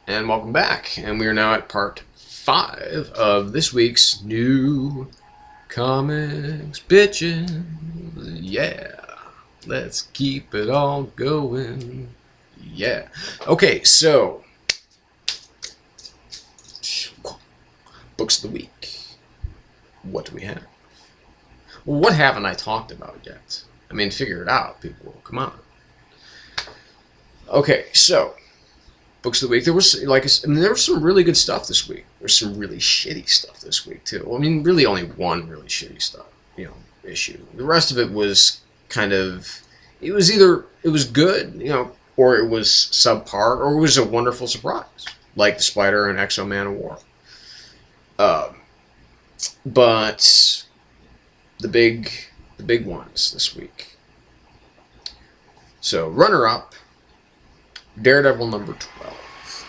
And welcome back. And we are now at part 5 of this week's new comics bitchin'. Yeah. Let's keep it all going. Yeah. Okay, so books of the week. What do we have? Well, what haven't I talked about yet? I mean, figure it out, people. Come on. Okay, so books of the week. There was there was some really good stuff this week. There's some really shitty stuff this week too. Well, I mean, really only one really shitty stuff, issue. The rest of it was kind of, it was either it was good, or it was subpar, or it was a wonderful surprise, like the Spider and Exo Man of War. But the big ones this week. So runner up, Daredevil number 12.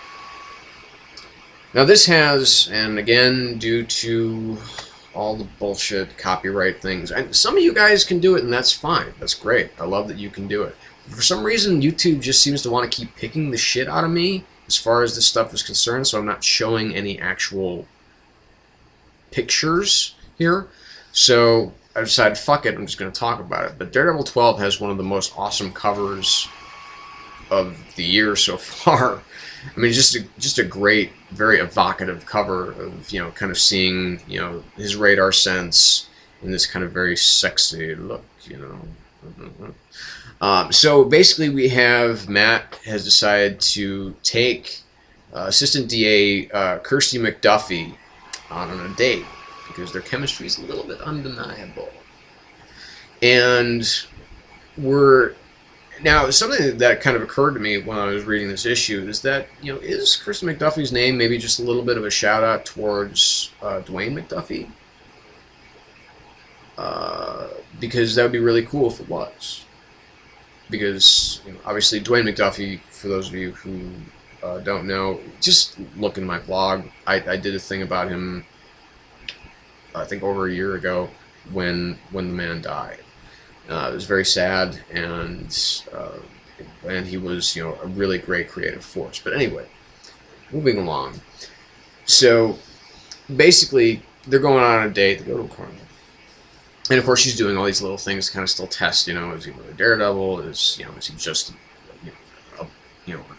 Now this has, and again, due to all the bullshit copyright things, and some of you guys can do it, and that's fine. That's great. I love that you can do it. For some reason, YouTube just seems to want to keep picking the shit out of me as far as this stuff is concerned, so I'm not showing any actual pictures here. So I decided, fuck it, I'm just going to talk about it. But Daredevil 12 has one of the most awesome covers of the year so far. I mean, just a great, very evocative cover of, kind of seeing, his radar sense in this kind of very sexy look, So basically we have, Matt has decided to take Assistant DA Kirsty McDuffie on a date because their chemistry is a little bit undeniable. And now, something that kind of occurred to me when I was reading this issue is that, is Kirsty McDuffie's name maybe just a little bit of a shout-out towards Dwayne McDuffie? Because that would be really cool if it was. Because, obviously, Dwayne McDuffie, for those of you who don't know, just look in my blog. I did a thing about him, I think, over a year ago when the man died. It was very sad, and he was, a really great creative force. But anyway, moving along. So, basically, they're going on a date. They go to a carnival. And, of course, she's doing all these little things to kind of still test, is he really Daredevil? Is he just,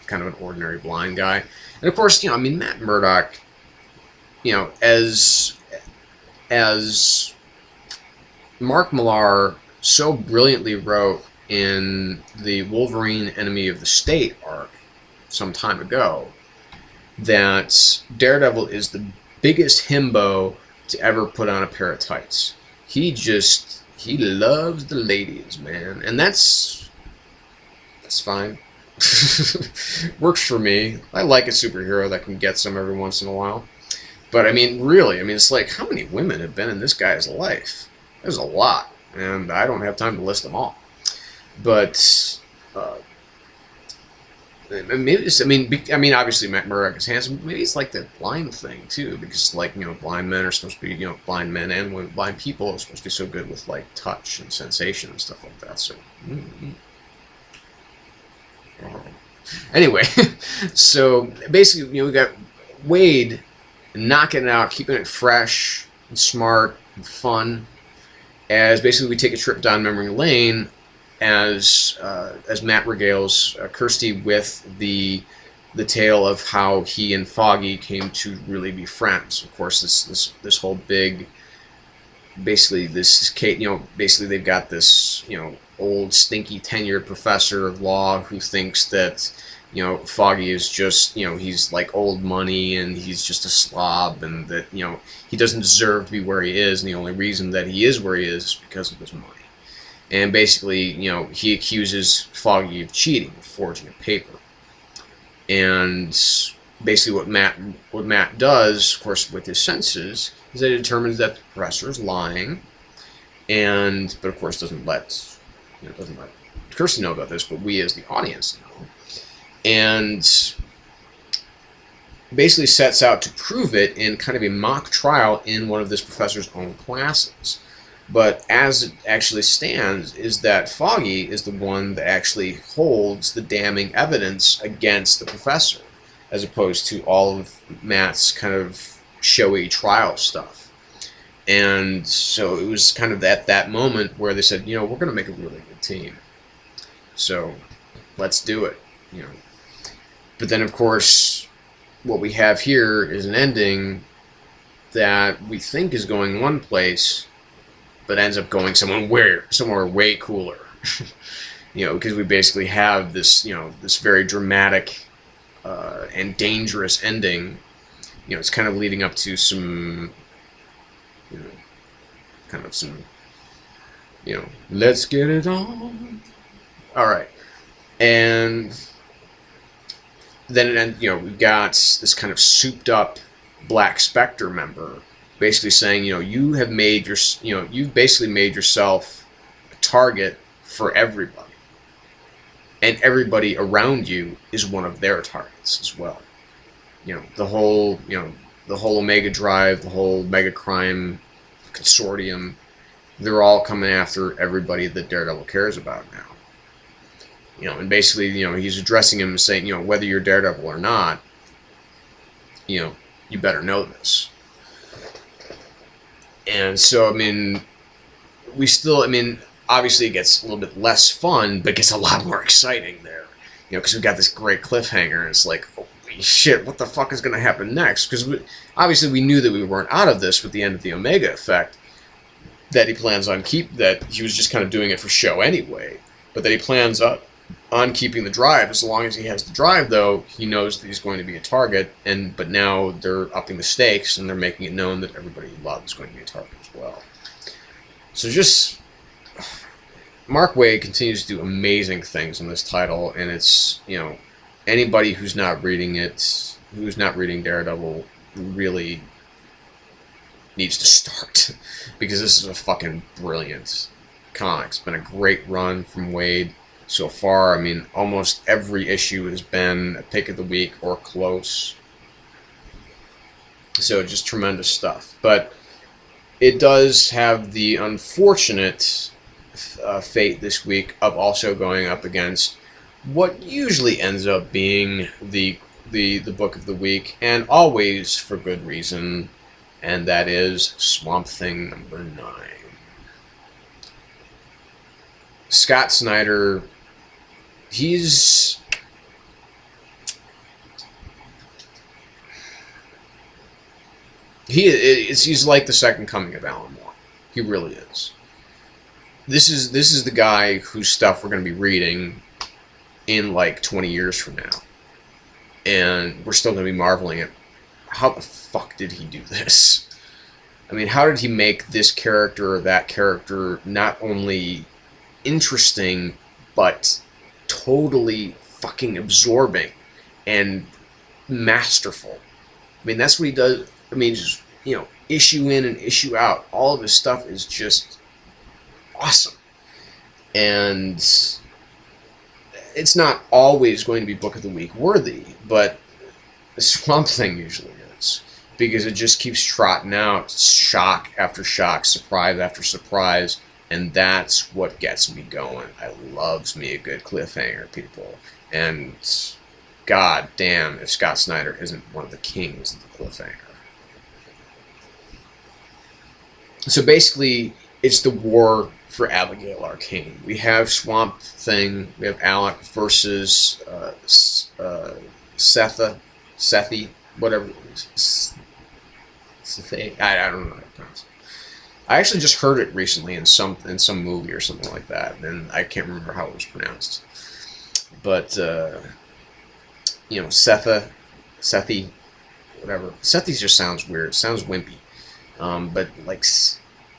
kind of an ordinary blind guy? And, of course, Matt Murdock, as Mark Millar so brilliantly wrote in the Wolverine Enemy of the State arc some time ago, that Daredevil is the biggest himbo to ever put on a pair of tights. He loves the ladies, man. And that's fine. Works for me. I like a superhero that can get some every once in a while. But, really, it's like, how many women have been in this guy's life? There's a lot. And I don't have time to list them all. But, maybe it's, obviously Matt Murdock is handsome. Maybe it's like that blind thing, too. Because, blind men are supposed to be, blind men and women, blind people are supposed to be so good with, touch and sensation and stuff like that. So, Anyway, so, basically, we got Wade knocking it out, keeping it fresh and smart and fun, as basically we take a trip down memory lane as Matt regales Kirsty with the tale of how he and Foggy came to really be friends. Of course, this whole big, basically they've got this old stinky tenured professor of law who thinks that Foggy is just, he's like old money and he's just a slob, and that, he doesn't deserve to be where he is, and the only reason that he is where he is because of his money. And basically, he accuses Foggy of cheating, of forging a paper. And basically what Matt does, of course, with his senses, is that he determines that the professor is lying, but of course doesn't let Kirsty know about this, but we as the audience know. And basically sets out to prove it in kind of a mock trial in one of this professor's own classes. But as it actually stands is that Foggy is the one that actually holds the damning evidence against the professor, as opposed to all of Matt's kind of showy trial stuff. And so it was kind of at that moment where they said, you know, we're going to make a really good team. So let's do it, you know. But then, of course, what we have here is an ending that we think is going one place, but ends up going somewhere way cooler. You know, because we basically have this, you know, this very dramatic and dangerous ending. You know, it's kind of leading up to some, you know, kind of some, you know, let's get it on. All right, and then you know, we've got this kind of souped up Black Spectre member basically saying, you know, you have made your, you know, you've basically made yourself a target for everybody, and everybody around you is one of their targets as well. You know, the whole Omega Drive, the whole Mega Crime consortium, they're all coming after everybody that Daredevil cares about now. You know, and basically, you know, he's addressing him and saying, you know, whether you're Daredevil or not, you know, you better know this. And so, I mean, obviously it gets a little bit less fun, but it gets a lot more exciting there. You know, because we've got this great cliffhanger, and it's like, holy shit, what the fuck is going to happen next? Because obviously we knew that we weren't out of this with the end of the Omega Effect, that he plans on that he was just kind of doing it for show anyway, but that he plans on keeping the drive. As long as he has the drive, though, he knows that he's going to be a target, but now they're upping the stakes, and they're making it known that everybody he loves is going to be a target as well. So just, Mark Waid continues to do amazing things in this title, and it's, you know, anybody who's not reading it, who's not reading Daredevil, really needs to start, because this is a fucking brilliant comic. It's been a great run from Waid so far. I mean, almost every issue has been a pick of the week or close. So just tremendous stuff. But it does have the unfortunate fate this week of also going up against what usually ends up being the book of the week, and always for good reason, and that is Swamp Thing #9. Scott Snyder, he's like the second coming of Alan Moore. He really is. This is the guy whose stuff we're going to be reading in like 20 years from now, and we're still going to be marveling at how the fuck did he do this? I mean, how did he make this character or that character not only interesting, but totally fucking absorbing and masterful? I mean, that's what he does. I mean, just, you know, issue in and issue out, all of his stuff is just awesome. And it's not always going to be Book of the Week worthy, but Swamp Thing usually is, because it just keeps trotting out shock after shock, surprise after surprise, and that's what gets me going. I loves me a good cliffhanger, people, and god damn if Scott Snyder isn't one of the kings of the cliffhanger. So basically, it's the war for Abigail Arcane. We have Swamp Thing, we have Alec versus Sethi, whatever it is. I don't know how to pronounce it. I actually just heard it recently in some movie or something like that, and I can't remember how it was pronounced. But you know, Sethi, whatever. Sethi just sounds weird. It sounds wimpy. But like,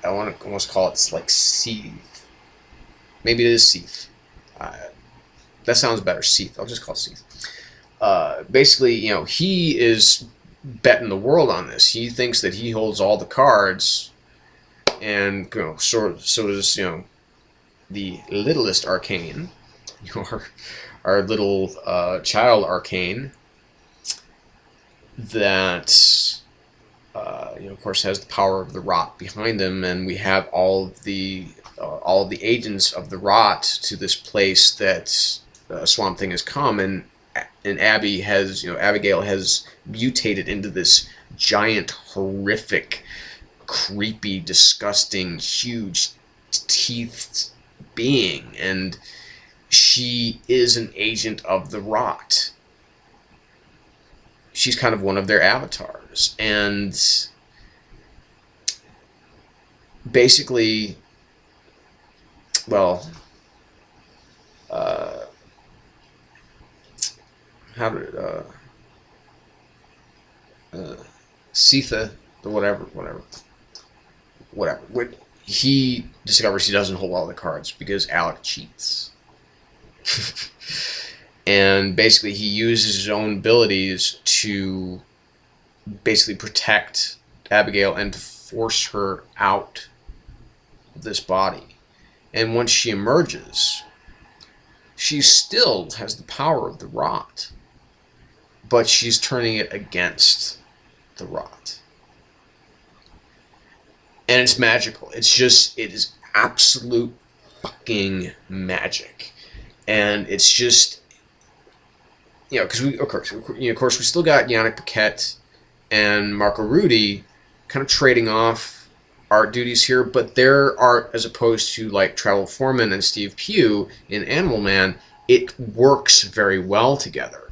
I want to almost call it like Seeth. Maybe it is Seeth. That sounds better. Seeth. I'll just call it Seeth. Basically, you know, he is betting the world on this. He thinks that he holds all the cards, and you know, so does, you know, the littlest Arcane, our little child Arcane, that you know, of course, has the power of the Rot behind him, and we have all of the agents of the Rot to this place that Swamp Thing has come, and and Abigail has mutated into this giant, horrific, creepy, disgusting, huge teethed being, and she is an agent of the rot. She's kind of one of their avatars, and basically, well, how did Sitha, the whatever. He discovers he doesn't hold all the cards because Alec cheats. And basically he uses his own abilities to basically protect Abigail and to force her out of this body. And once she emerges, she still has the power of the rot, but she's turning it against the rot. And it's magical. It is absolute fucking magic. And it's just, because of course we still got Yannick Paquette and Marco Rudy kind of trading off art duties here, but their art, as opposed to like Travel Foreman and Steve Pugh in Animal Man, it works very well together.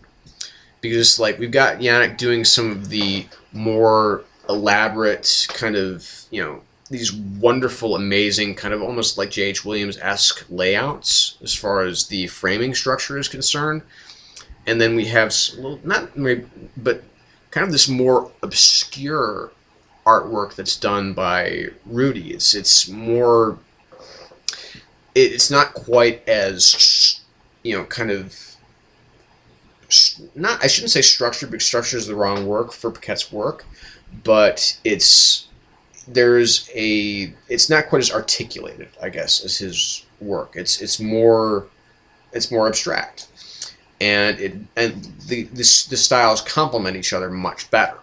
Because like we've got Yannick doing some of the more elaborate kind of, these wonderful, amazing, kind of almost like J.H. Williams-esque layouts as far as the framing structure is concerned. And then we have, but kind of this more obscure artwork that's done by Rudy. It's more, it's not quite as, kind of, I shouldn't say structured, because structure is the wrong word for Paquette's work, but it's not quite as articulated, I guess, as his work. It's more abstract, and the styles complement each other much better.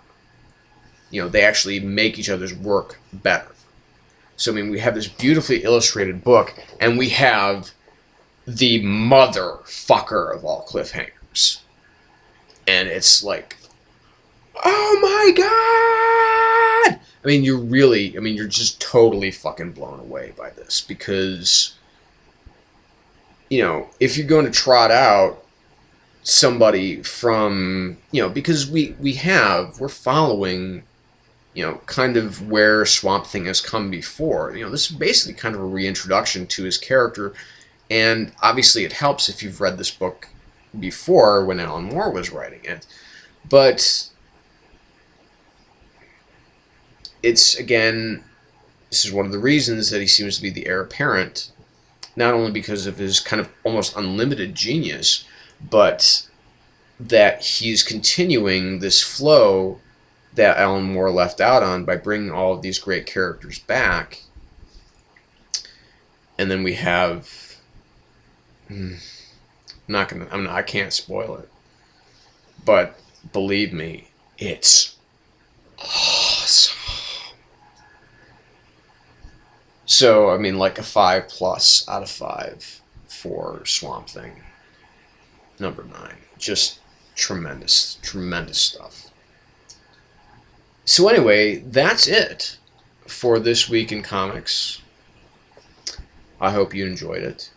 They actually make each other's work better. So we have this beautifully illustrated book, and we have the motherfucker of all cliffhangers, and it's like, oh my god! You're just totally fucking blown away by this, because, if you're going to trot out somebody from, because we're following, kind of where Swamp Thing has come before. This is basically kind of a reintroduction to his character, and obviously it helps if you've read this book before when Alan Moore was writing it, but it's, again, this is one of the reasons that he seems to be the heir apparent, not only because of his kind of almost unlimited genius, but that he's continuing this flow that Alan Moore left out on by bringing all of these great characters back. And then we have, I can't spoil it, but believe me, it's awesome. So, like a 5+ out of 5 for Swamp Thing. Number 9. Just tremendous, tremendous stuff. So anyway, that's it for this week in comics. I hope you enjoyed it.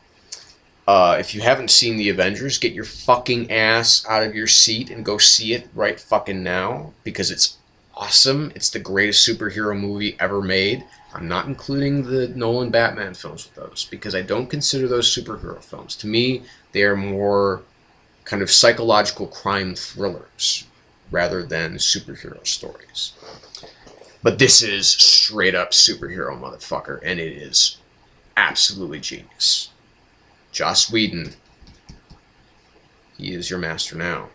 If you haven't seen The Avengers, get your fucking ass out of your seat and go see it right fucking now, because it's awesome. It's the greatest superhero movie ever made. I'm not including the Nolan Batman films with those, because I don't consider those superhero films. To me, they are more kind of psychological crime thrillers rather than superhero stories. But this is straight up superhero, motherfucker, and it is absolutely genius. Joss Whedon, he is your master now.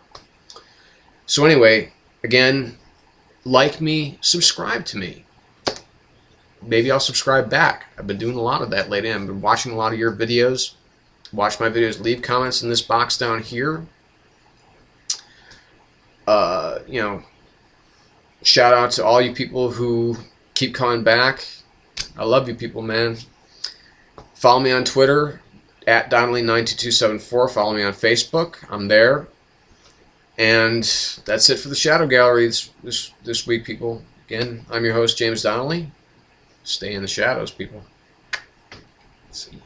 So anyway, again, like me, subscribe to me. Maybe I'll subscribe back. I've been doing a lot of that lately. I've been watching a lot of your videos. Watch my videos. Leave comments in this box down here. Shout out to all you people who keep coming back. I love you people, man. Follow me on Twitter, @Donnelly92274. Follow me on Facebook. I'm there. And that's it for the Shadow Gallery this week, people. Again, I'm your host, James Donnelly. Stay in the shadows, people. See.